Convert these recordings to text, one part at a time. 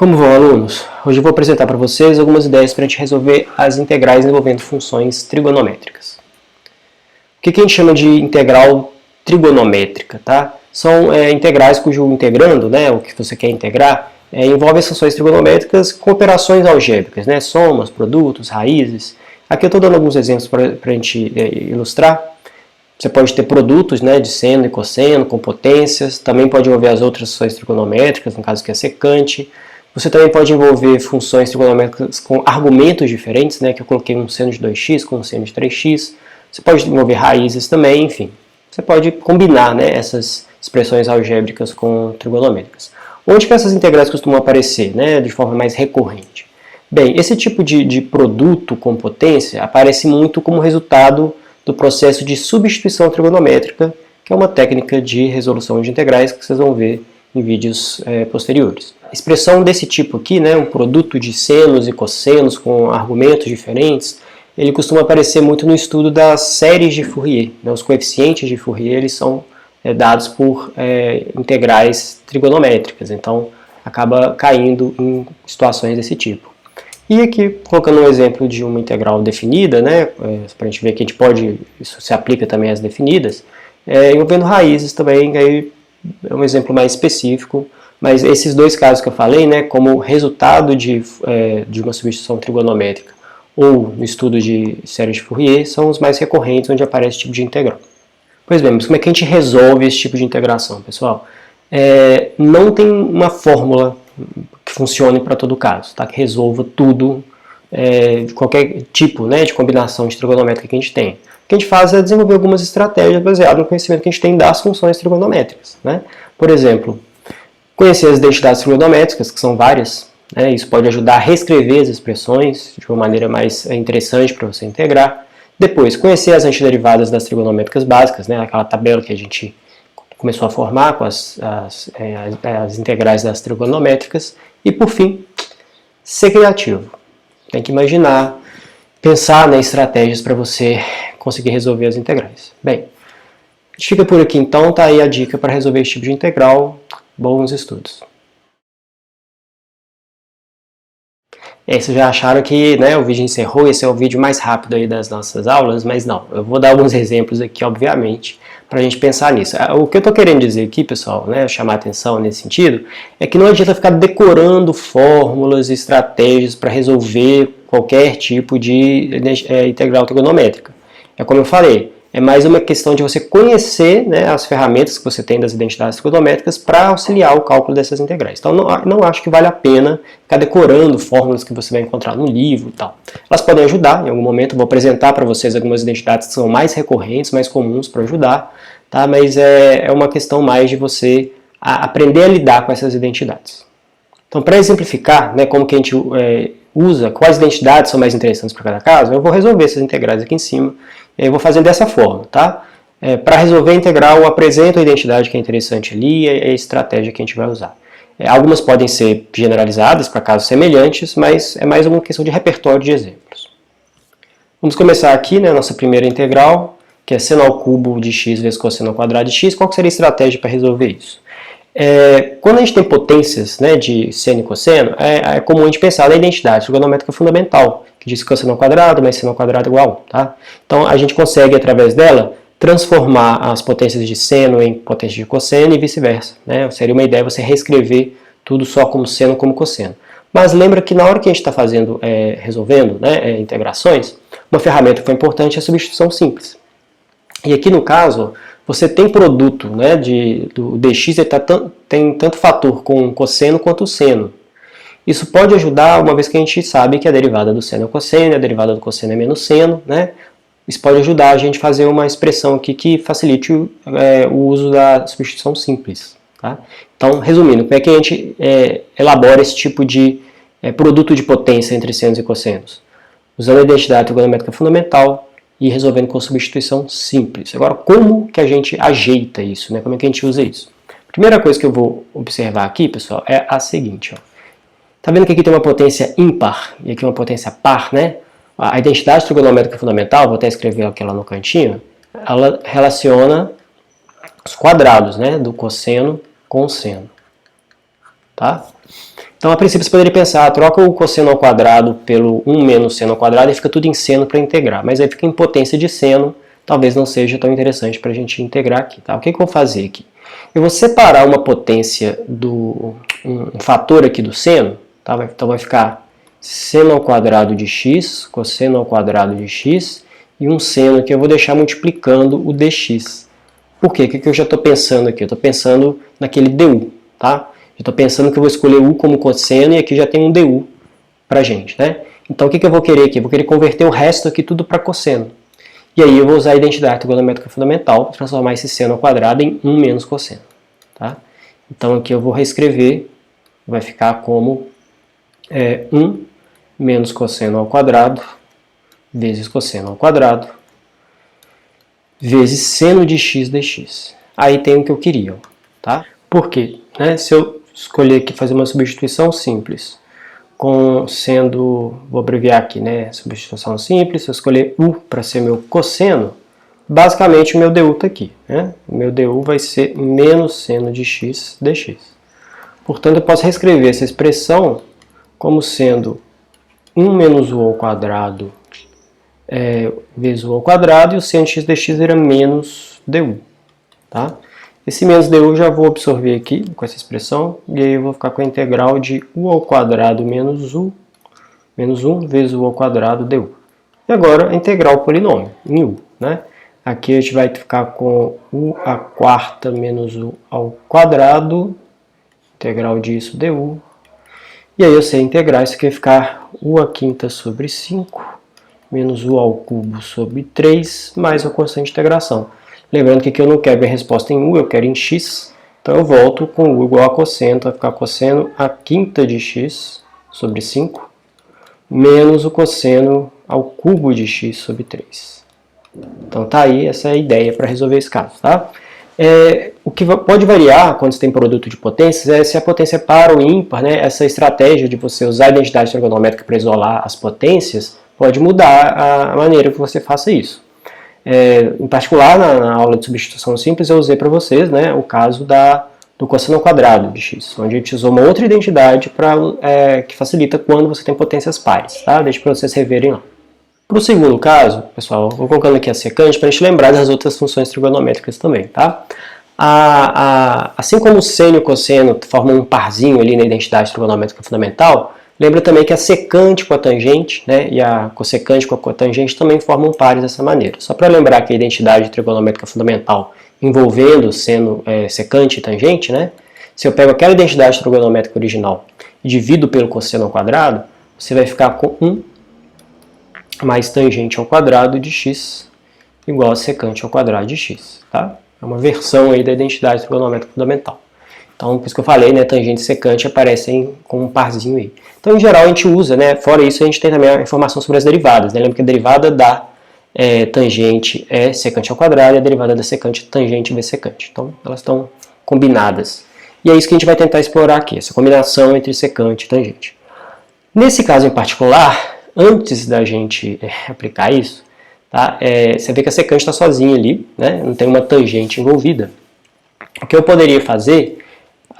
Como vão, alunos? Hoje eu vou apresentar para vocês algumas ideias para a gente resolver as integrais envolvendo funções trigonométricas. O que a gente chama de integral trigonométrica? Tá? São integrais cujo integrando, o que você quer integrar, envolve as funções trigonométricas com operações algébricas, somas, produtos, raízes. Aqui eu estou dando alguns exemplos para a gente ilustrar. Você pode ter produtos de seno e cosseno com potências, também pode envolver as outras funções trigonométricas, no caso que é secante. Você também pode envolver funções trigonométricas com argumentos diferentes, que eu coloquei um seno de 2x com um seno de 3x. Você pode envolver raízes também, enfim. Você pode combinar essas expressões algébricas com trigonométricas. Onde que essas integrais costumam aparecer de forma mais recorrente? Bem, esse tipo de produto com potência aparece muito como resultado do processo de substituição trigonométrica, que é uma técnica de resolução de integrais que vocês vão ver em vídeos posteriores. A expressão desse tipo aqui, um produto de senos e cossenos com argumentos diferentes, ele costuma aparecer muito no estudo das séries de Fourier. Os coeficientes de Fourier eles são dados por integrais trigonométricas, então acaba caindo em situações desse tipo. E aqui, colocando um exemplo de uma integral definida, para a gente ver que a gente pode, isso se aplica também às definidas, envolvendo raízes também, aí é um exemplo mais específico, mas esses dois casos que eu falei, como resultado de uma substituição trigonométrica ou no estudo de séries de Fourier, são os mais recorrentes onde aparece esse tipo de integral. Pois bem, mas como é que a gente resolve esse tipo de integração, pessoal? Não tem uma fórmula que funcione para todo caso, tá? Que resolva tudo, de qualquer tipo de combinação de trigonométrica que a gente tem. O que a gente faz é desenvolver algumas estratégias baseadas no conhecimento que a gente tem das funções trigonométricas. Por exemplo, conhecer as identidades trigonométricas, que são várias, isso pode ajudar a reescrever as expressões de uma maneira mais interessante para você integrar. Depois, conhecer as antiderivadas das trigonométricas básicas, aquela tabela que a gente começou a formar com as integrais das trigonométricas. E, por fim, ser criativo. Tem que imaginar, pensar em estratégias para você conseguir resolver as integrais. Bem, a gente fica por aqui então, tá aí a dica para resolver esse tipo de integral. Bons estudos! Vocês já acharam que o vídeo encerrou, esse é o vídeo mais rápido aí das nossas aulas, mas não, eu vou dar alguns exemplos aqui, obviamente, para a gente pensar nisso. O que eu estou querendo dizer aqui, pessoal, chamar a atenção nesse sentido, é que não adianta ficar decorando fórmulas e estratégias para resolver qualquer tipo de integral trigonométrica. É como eu falei, é mais uma questão de você conhecer as ferramentas que você tem das identidades trigonométricas para auxiliar o cálculo dessas integrais. Então, não acho que vale a pena ficar decorando fórmulas que você vai encontrar no livro e tal. Elas podem ajudar, em algum momento eu vou apresentar para vocês algumas identidades que são mais recorrentes, mais comuns para ajudar, tá? Mas é uma questão mais de você aprender a lidar com essas identidades. Então, para exemplificar como que a gente usa, quais identidades são mais interessantes para cada caso, eu vou resolver essas integrais aqui em cima. Eu vou fazer dessa forma, tá? Para resolver a integral, eu apresento a identidade que é interessante ali e a estratégia que a gente vai usar. Algumas podem ser generalizadas para casos semelhantes, mas é mais uma questão de repertório de exemplos. Vamos começar aqui, a nossa primeira integral, que é seno ao cubo de x vezes cosseno ao quadrado de x. Qual que seria a estratégia para resolver isso? Quando a gente tem potências de seno e cosseno, é comum a gente pensar na identidade trigonométrica fundamental, que diz que cosseno ao quadrado mais seno ao quadrado é igual a 1. Tá? Então a gente consegue, através dela, transformar as potências de seno em potências de cosseno e vice-versa. Seria uma ideia você reescrever tudo só como seno como cosseno. Mas lembra que na hora que a gente está resolvendo integrações, uma ferramenta que foi importante é a substituição simples. E aqui no caso, você tem produto do dx, tem tanto fator com cosseno quanto seno. Isso pode ajudar, uma vez que a gente sabe que a derivada do seno é cosseno, a derivada do cosseno é menos seno. Isso pode ajudar a gente a fazer uma expressão aqui que facilite o uso da substituição simples. Tá? Então, resumindo, como é que a gente elabora esse tipo de produto de potência entre senos e cossenos? Usando a identidade trigonométrica fundamental e resolvendo com substituição simples. Agora, como que a gente ajeita isso? Como é que a gente usa isso? A primeira coisa que eu vou observar aqui, pessoal, é a seguinte. Tá vendo que aqui tem uma potência ímpar e aqui uma potência par, A identidade trigonométrica fundamental, vou até escrever aqui lá no cantinho, ela relaciona os quadrados, do cosseno com o seno. Tá? Então, a princípio, você poderia pensar, troca o cosseno ao quadrado pelo 1 menos seno ao quadrado e fica tudo em seno para integrar. Mas aí fica em potência de seno, talvez não seja tão interessante para a gente integrar aqui. Tá? O que eu vou fazer aqui? Eu vou separar uma potência, um fator aqui do seno, tá? Então vai ficar seno ao quadrado de x, cosseno ao quadrado de x, e um seno que eu vou deixar multiplicando o dx. Por quê? O que eu já estou pensando aqui? Eu estou pensando naquele du, tá? Eu estou pensando que eu vou escolher u como cosseno e aqui já tem um du pra gente, né? Então o que eu vou querer aqui? Eu vou querer converter o resto aqui tudo para cosseno. E aí eu vou usar a identidade trigonométrica fundamental para transformar esse seno ao quadrado em 1 menos cosseno. Tá? Então aqui eu vou reescrever, vai ficar como 1 menos cosseno ao quadrado vezes cosseno ao quadrado vezes seno de x dx. Aí tem o que eu queria. Tá? Por quê? Se eu escolher aqui fazer uma substituição simples, vou abreviar aqui, substituição simples, se eu escolher u para ser meu cosseno, basicamente o meu du está aqui. O meu du vai ser menos seno de x dx. Portanto, eu posso reescrever essa expressão como sendo 1 menos u ao quadrado vezes u ao quadrado, e o seno de x dx era menos du. Tá? Esse menos du eu já vou absorver aqui com essa expressão, e aí eu vou ficar com a integral de u ao quadrado menos 1 vezes u ao quadrado du. E agora a integral polinômio, em u. Aqui a gente vai ficar com u à quarta menos u ao quadrado, integral disso du. E aí eu sei integrar, isso aqui vai ficar u à quinta sobre 5, menos u ao cubo sobre 3, mais a constante de integração. Lembrando que aqui eu não quero a resposta em u, eu quero em x. Então eu volto com u igual a cosseno, vai ficar cosseno à quinta de x sobre 5, menos o cosseno ao cubo de x sobre 3. Então tá aí, essa é a ideia para resolver esse caso. Tá? O que pode variar quando você tem produto de potências é se a potência é par ou ímpar. Essa estratégia de você usar a identidade trigonométrica para isolar as potências pode mudar a maneira que você faça isso. Em particular, na aula de substituição simples, eu usei para vocês o caso do cosseno ao quadrado de x, onde a gente usou uma outra identidade que facilita quando você tem potências pares. Tá? Deixa para vocês reverem lá. Para o segundo caso, pessoal, eu vou colocando aqui a secante para a gente lembrar das outras funções trigonométricas também. Tá? Assim como o seno e o cosseno formam um parzinho ali na identidade trigonométrica fundamental, lembra também que a secante com a tangente e a cossecante com a cotangente também formam pares dessa maneira. Só para lembrar que a identidade trigonométrica fundamental envolvendo seno, secante e tangente, se eu pego aquela identidade trigonométrica original e divido pelo cosseno ao quadrado, você vai ficar com 1 mais tangente ao quadrado de x igual a secante ao quadrado de x. Tá? É uma versão aí da identidade trigonométrica fundamental. Então, por isso que eu falei, tangente e secante aparecem com um parzinho aí. Então, em geral, a gente usa, fora isso, a gente tem também a informação sobre as derivadas. Lembra que a derivada da tangente é secante ao quadrado e a derivada da secante é tangente vezes secante. Então, elas estão combinadas. E é isso que a gente vai tentar explorar aqui, essa combinação entre secante e tangente. Nesse caso em particular, antes da gente aplicar isso, tá? Você vê que a secante está sozinha ali, não tem uma tangente envolvida. O que eu poderia fazer...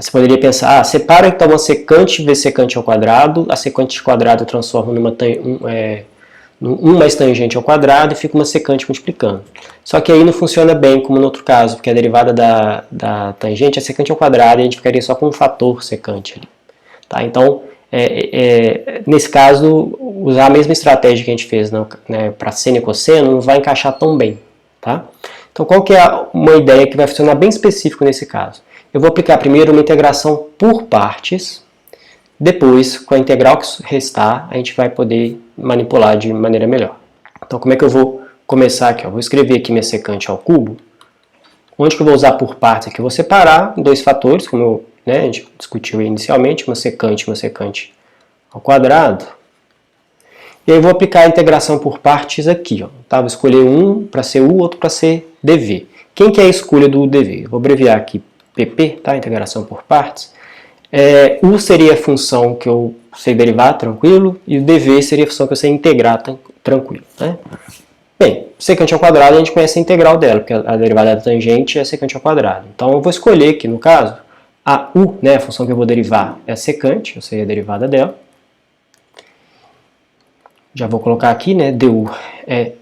Você poderia pensar, separa então uma secante vezes secante ao quadrado, a secante ao quadrado eu transformo numa 1 mais tangente ao quadrado e fica uma secante multiplicando. Só que aí não funciona bem como no outro caso, porque a derivada da tangente é secante ao quadrado e a gente ficaria só com um fator secante ali. Tá? Então, nesse caso, usar a mesma estratégia que a gente fez para seno e cosseno não vai encaixar tão bem. Tá? Então, qual que é uma ideia que vai funcionar bem específico nesse caso? Eu vou aplicar primeiro uma integração por partes, depois, com a integral que restar, a gente vai poder manipular de maneira melhor. Então, como é que eu vou começar aqui? Eu vou escrever aqui minha secante ao cubo. Onde que eu vou usar por partes aqui? Eu vou separar em dois fatores, como a gente discutiu inicialmente, uma secante ao quadrado. E aí eu vou aplicar a integração por partes aqui. Tá? Vou escolher um para ser u, outro para ser dv. Quem que é a escolha do dv? Eu vou abreviar aqui pp, tá? Integração por partes. U seria a função que eu sei derivar, tranquilo, e o dv seria a função que eu sei integrar, tranquilo. Bem, secante ao quadrado a gente conhece a integral dela, porque a derivada da tangente é secante ao quadrado. Então eu vou escolher aqui, no caso, A u, né, a função que eu vou derivar, é a secante, eu sei a derivada dela. Já vou colocar aqui, né, du é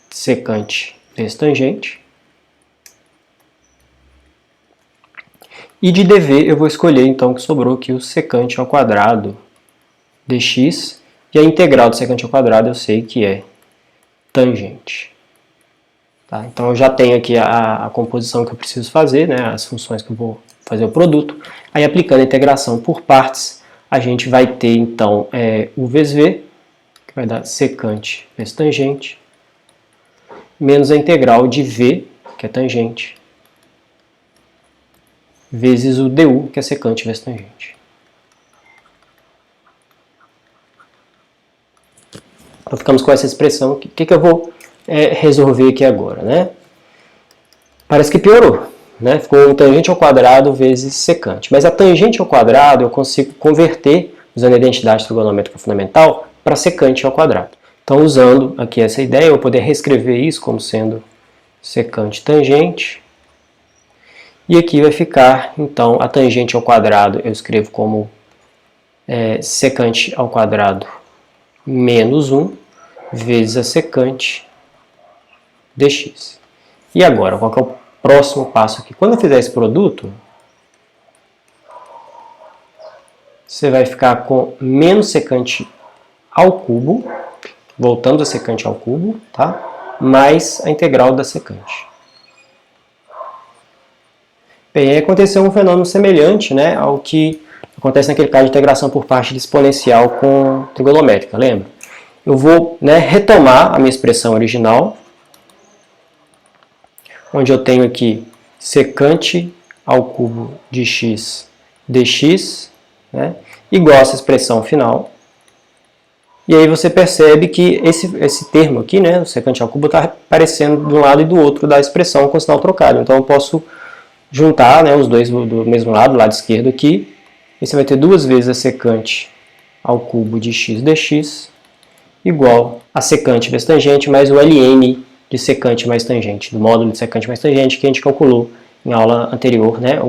secante vezes tangente. E de dv eu vou escolher, então, o que sobrou aqui, o secante ao quadrado dx. E a integral do secante ao quadrado eu sei que é tangente. Tá? Então eu já tenho aqui a composição que eu preciso fazer, né, as funções que eu vou fazer o produto. Aí aplicando a integração por partes, a gente vai ter então u vezes v, que vai dar secante vezes tangente, menos a integral de v, que é tangente, vezes o du, que é secante vezes tangente. Então ficamos com essa expressão. O que eu vou resolver aqui agora, né? Parece que piorou, né? Ficou um tangente ao quadrado vezes secante. Mas a tangente ao quadrado eu consigo converter, usando a identidade trigonométrica fundamental, para secante ao quadrado. Então, usando aqui essa ideia, eu vou poder reescrever isso como sendo secante tangente. E aqui vai ficar, então, a tangente ao quadrado eu escrevo como secante ao quadrado menos 1 vezes a secante dx. E agora, qual que é o próximo passo aqui? Quando eu fizer esse produto, você vai ficar com menos secante ao cubo, voltando a secante ao cubo, tá? Mais a integral da secante. Bem, aí aconteceu um fenômeno semelhante, né, ao que acontece naquele caso de integração por parte de exponencial com trigonométrica, lembra? Eu vou, né, retomar a minha expressão original, onde eu tenho aqui secante ao cubo de x dx, né, igual a essa expressão final. E aí você percebe que esse termo aqui, né, o secante ao cubo, está aparecendo de um lado e do outro da expressão com sinal trocado. Então eu posso juntar, né, os dois do mesmo lado, do lado esquerdo aqui, e você vai ter duas vezes a secante ao cubo de x dx, igual a secante vezes tangente, mais o ln de secante mais tangente, do módulo de secante mais tangente, que a gente calculou em aula anterior, né,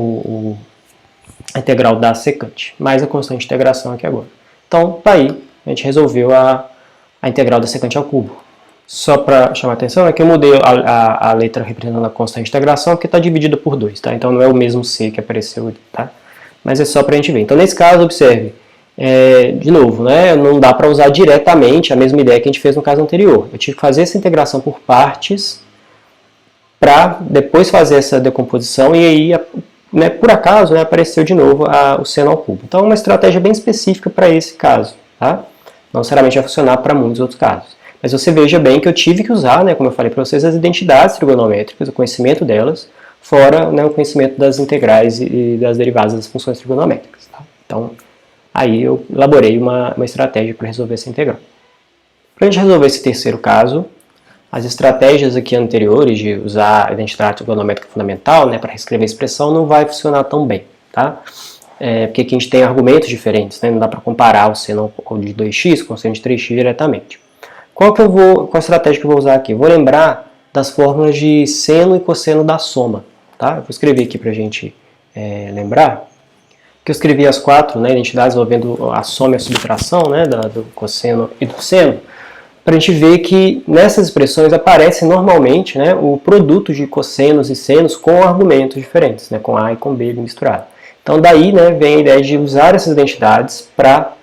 a integral da secante, mais a constante de integração aqui agora. Então, tá aí, a gente resolveu a integral da secante ao cubo. Só para chamar a atenção, é que eu mudei a letra representando a constante de integração, porque está dividida por 2, tá? Então não é o mesmo c que apareceu ali, tá? Mas é só para a gente ver. Então, nesse caso, observe, de novo, né, não dá para usar diretamente a mesma ideia que a gente fez no caso anterior. Eu tive que fazer essa integração por partes para depois fazer essa decomposição e aí, né, por acaso, né, apareceu de novo o seno ao cubo. Então é uma estratégia bem específica para esse caso, tá? Não necessariamente vai funcionar para muitos outros casos. Mas você veja bem que eu tive que usar, né, como eu falei para vocês, as identidades trigonométricas, o conhecimento delas, fora, né, o conhecimento das integrais e das derivadas das funções trigonométricas. Tá? Então, aí eu elaborei uma estratégia para resolver essa integral. Para a gente resolver esse terceiro caso, as estratégias aqui anteriores de usar a identidade trigonométrica fundamental, né, para reescrever a expressão não vai funcionar tão bem, tá? Porque aqui a gente tem argumentos diferentes, né? Não dá para comparar o seno de 2x com o seno de 3x diretamente. Qual a estratégia que eu vou usar aqui? Eu vou lembrar das fórmulas de seno e cosseno da soma, tá? Eu vou escrever aqui para a gente lembrar que eu escrevi as quatro, né, identidades envolvendo a soma e a subtração, né, do cosseno e do seno, para a gente ver que nessas expressões aparece normalmente, né, o produto de cossenos e senos com argumentos diferentes, né, com A e com B misturado. Então daí, né, vem a ideia de usar essas identidades para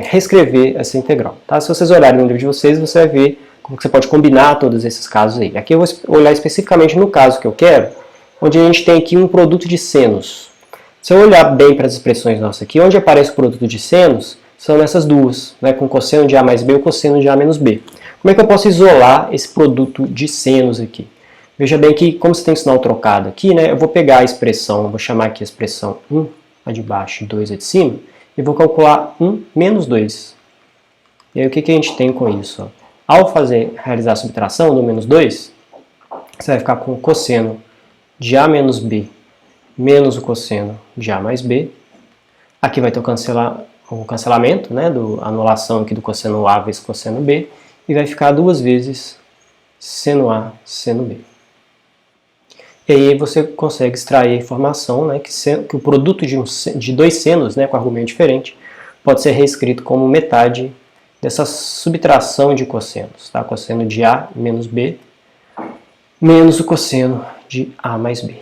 reescrever essa integral. Tá? Se vocês olharem no livro de vocês, você vai ver como que você pode combinar todos esses casos aí. Aqui eu vou olhar especificamente no caso que eu quero, onde a gente tem aqui um produto de senos. Se eu olhar bem para as expressões nossas aqui, onde aparece o produto de senos, são nessas duas, né, com cosseno de A mais B e o cosseno de A menos B. Como é que eu posso isolar esse produto de senos aqui? Veja bem que, como você tem sinal trocado aqui, né, eu vou pegar a expressão, vou chamar aqui a expressão 1, a de baixo, e 2 a de cima, e vou calcular 1 menos 2. E aí o que a gente tem com isso? Ao realizar a subtração do menos 2, você vai ficar com o cosseno de A menos B menos o cosseno de A mais B. Aqui vai ter o cancelamento, né, a anulação aqui do cosseno A vezes cosseno B, e vai ficar duas vezes seno A, seno B. E aí você consegue extrair a informação, né, que o produto de dois senos, né, com argumento diferente, pode ser reescrito como metade dessa subtração de cossenos. Tá? Cosseno de A menos B menos o cosseno de A mais B.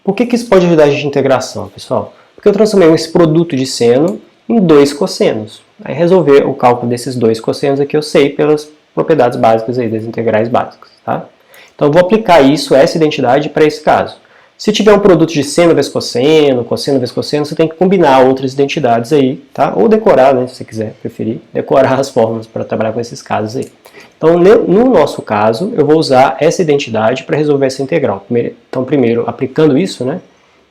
Por que isso pode ajudar a gente em integração, pessoal? Porque eu transformei esse produto de seno em dois cossenos. Aí resolver o cálculo desses dois cossenos aqui eu sei pelas propriedades básicas aí das integrais básicas. Tá? Então eu vou aplicar isso, essa identidade, para esse caso. Se tiver um produto de seno vezes cosseno vezes cosseno, você tem que combinar outras identidades aí, tá? Ou decorar, né, se você quiser, preferir, decorar as fórmulas para trabalhar com esses casos aí. Então, no nosso caso, eu vou usar essa identidade para resolver essa integral. Então, primeiro, aplicando isso, né,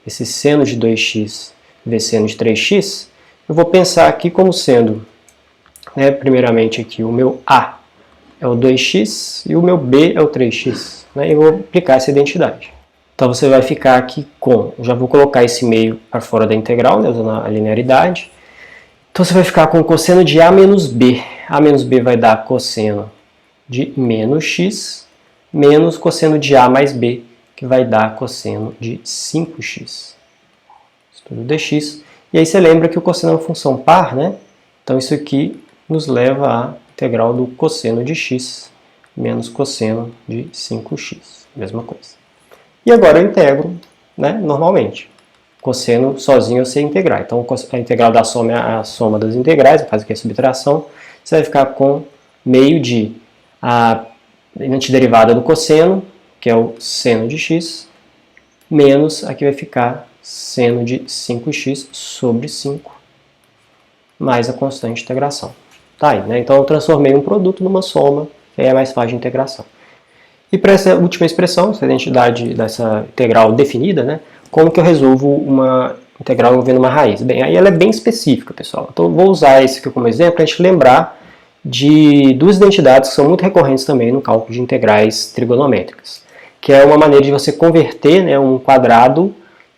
esse seno de 2x vezes seno de 3x, eu vou pensar aqui como sendo, né, primeiramente aqui, o meu A é o 2x e o meu B é o 3x. Né, e eu vou aplicar essa identidade. Então você vai ficar aqui com, eu já vou colocar esse meio para fora da integral, né, usando a linearidade. Então você vai ficar com cosseno de A menos B. A menos B vai dar cosseno de menos x, menos cosseno de A mais B, que vai dar cosseno de 5x. Estudo dx. E aí você lembra que o cosseno é uma função par, né? Então isso aqui nos leva à integral do cosseno de x menos cosseno de 5x. Mesma coisa. E agora eu integro, né, normalmente. Cosseno sozinho eu sei integrar. Então a integral da soma é a soma das integrais, no caso aqui é a subtração. Você vai ficar com meio de a antiderivada do cosseno, que é o seno de x, menos aqui vai ficar seno de 5x sobre 5, mais a constante de integração. Tá aí, né? Então eu transformei um produto numa soma, que aí é mais fácil de integração. E para essa última expressão, essa identidade dessa integral definida, né, como que eu resolvo uma integral envolvendo uma raiz? Bem, aí ela é bem específica, pessoal. Então eu vou usar esse aqui como exemplo para a gente lembrar de duas identidades que são muito recorrentes também no cálculo de integrais trigonométricas, que é uma maneira de você converter, né, um quadrado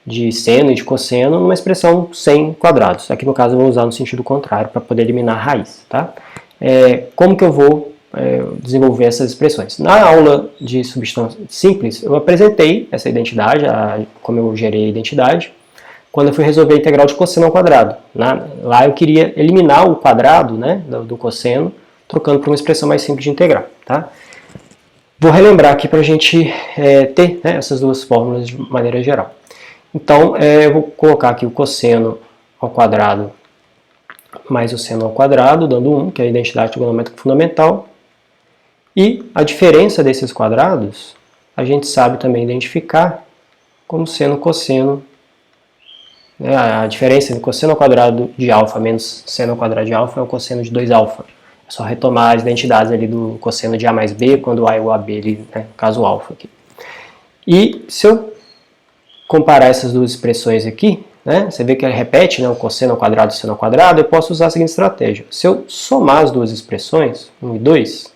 de seno e de cosseno numa expressão sem quadrados. Aqui no caso eu vou usar no sentido contrário para poder eliminar a raiz. Tá? Como que eu vou desenvolver essas expressões? Na aula de substituição simples, eu apresentei essa identidade, como eu gerei a identidade, quando eu fui resolver a integral de cosseno ao quadrado. Lá eu queria eliminar o quadrado, né, do cosseno, trocando por uma expressão mais simples de integrar. Tá? Vou relembrar aqui para a gente ter, né, essas duas fórmulas de maneira geral. Então, eu vou colocar aqui o cosseno ao quadrado mais o seno ao quadrado, dando 1, que é a identidade trigonométrica fundamental. E a diferença desses quadrados, a gente sabe também identificar como seno cosseno. A diferença entre cosseno ao quadrado de alfa menos seno ao quadrado de alfa é o cosseno de 2alfa. É só retomar as identidades ali do cosseno de A mais B, quando A é igual a B, ali, né, no caso alfa aqui. E se eu comparar essas duas expressões aqui, né, você vê que ele repete, né, o cosseno ao quadrado e o seno ao quadrado, eu posso usar a seguinte estratégia. Se eu somar as duas expressões, 1 e 2,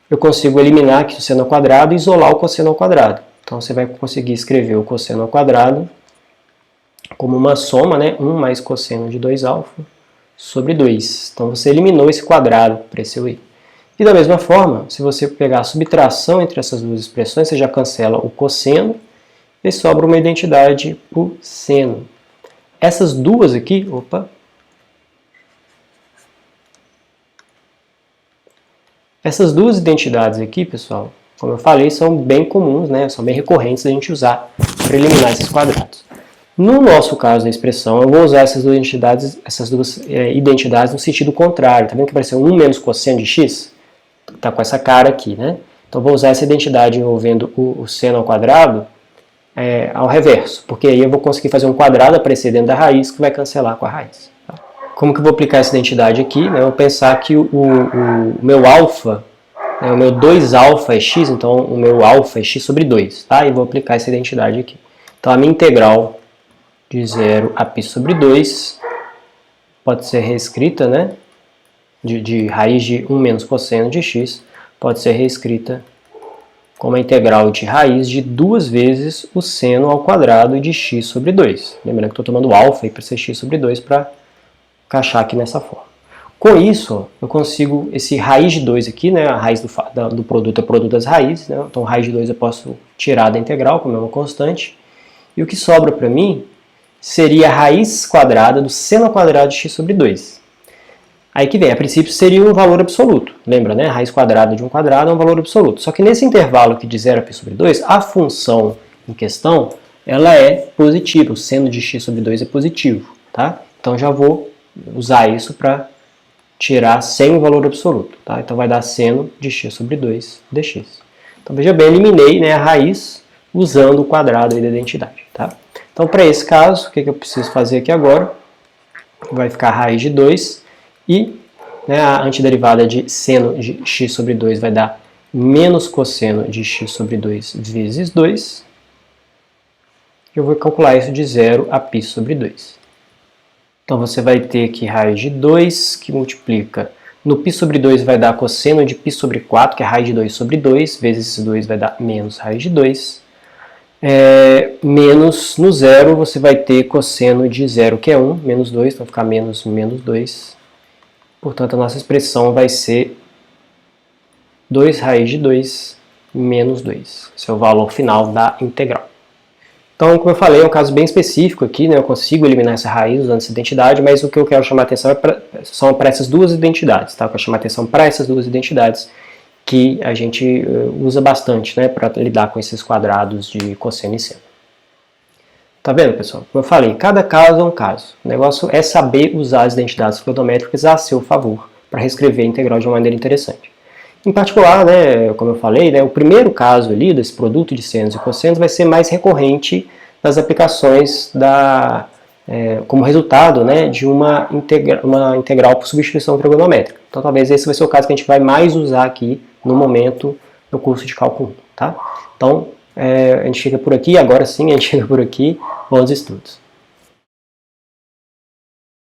eu consigo eliminar aqui o seno ao quadrado e isolar o cosseno ao quadrado. Então você vai conseguir escrever o cosseno ao quadrado como uma soma, né, 1 mais cosseno de 2alfa sobre 2. Então você eliminou esse quadrado para esse i. E da mesma forma, se você pegar a subtração entre essas duas expressões, você já cancela o cosseno e sobra uma identidade por seno. Essas duas aqui, essas duas identidades aqui, pessoal, como eu falei, são bem comuns, né? São bem recorrentes a gente usar para eliminar esses quadrados. No nosso caso da expressão, eu vou usar essas duas identidades no sentido contrário. Tá vendo que apareceu 1 menos cosseno de x? Tá com essa cara aqui, né? Então eu vou usar essa identidade envolvendo o seno ao quadrado ao reverso, porque aí eu vou conseguir fazer um quadrado aparecer dentro da raiz que vai cancelar com a raiz. Tá? Como que eu vou aplicar essa identidade aqui? Eu vou pensar que o meu alfa, o meu 2alfa é x, então o meu alfa é x sobre 2. Tá? E vou aplicar essa identidade aqui. Então a minha integral de 0 a π sobre 2 pode ser reescrita, né? De raiz de 1 menos cosseno de x, pode ser reescrita como a integral de raiz de 2 vezes o seno ao quadrado de x sobre 2. Lembrando que estou tomando alfa para ser x sobre 2 para encaixar aqui nessa forma. Com isso, eu consigo esse raiz de 2 aqui, né, a raiz do produto é o produto das raízes, né, então raiz de 2 eu posso tirar da integral, como é uma constante, e o que sobra para mim seria a raiz quadrada do seno ao quadrado de x sobre 2. Aí que vem, a princípio seria um valor absoluto, lembra, né, a raiz quadrada de um quadrado é um valor absoluto, só que nesse intervalo aqui de 0 a π sobre 2, a função em questão, ela é positiva, o seno de x sobre 2 é positivo, tá? Então já vou usar isso para tirar sem o valor absoluto, tá? Então vai dar seno de x sobre 2 dx. Então veja bem, eliminei, né, a raiz usando o quadrado aí da identidade, tá? Então para esse caso, o que eu preciso fazer aqui agora? Vai ficar a raiz de 2 e, né, a antiderivada de seno de x sobre 2 vai dar menos cosseno de x sobre 2 vezes 2. Eu vou calcular isso de 0 a π sobre 2. Então você vai ter aqui raiz de 2, que multiplica. No π sobre 2 vai dar cosseno de π sobre 4, que é raiz de 2 sobre 2, vezes esse 2 vai dar menos raiz de 2. Menos no zero você vai ter cosseno de 0, que é 1, menos 2, então vai ficar menos 2. Portanto, a nossa expressão vai ser 2 raiz de 2 menos 2. Esse é o valor final da integral. Então, como eu falei, é um caso bem específico aqui, né? Eu consigo eliminar essa raiz usando essa identidade, mas o que eu quero chamar a atenção são para essas duas identidades, tá? Eu quero chamar a atenção para essas duas identidades que a gente usa bastante, né, para lidar com esses quadrados de cosseno e seno. Tá vendo, pessoal? Como eu falei, cada caso é um caso. O negócio é saber usar as identidades trigonométricas a seu favor para reescrever a integral de uma maneira interessante. Em particular, né, como eu falei, né, o primeiro caso ali desse produto de senos e cossenos vai ser mais recorrente nas aplicações como resultado, né, de uma integral por substituição trigonométrica. Então talvez esse vai ser o caso que a gente vai mais usar aqui no momento do curso de cálculo 1. Tá? Então a gente chega por aqui, agora sim a gente chega por aqui. Bons estudos!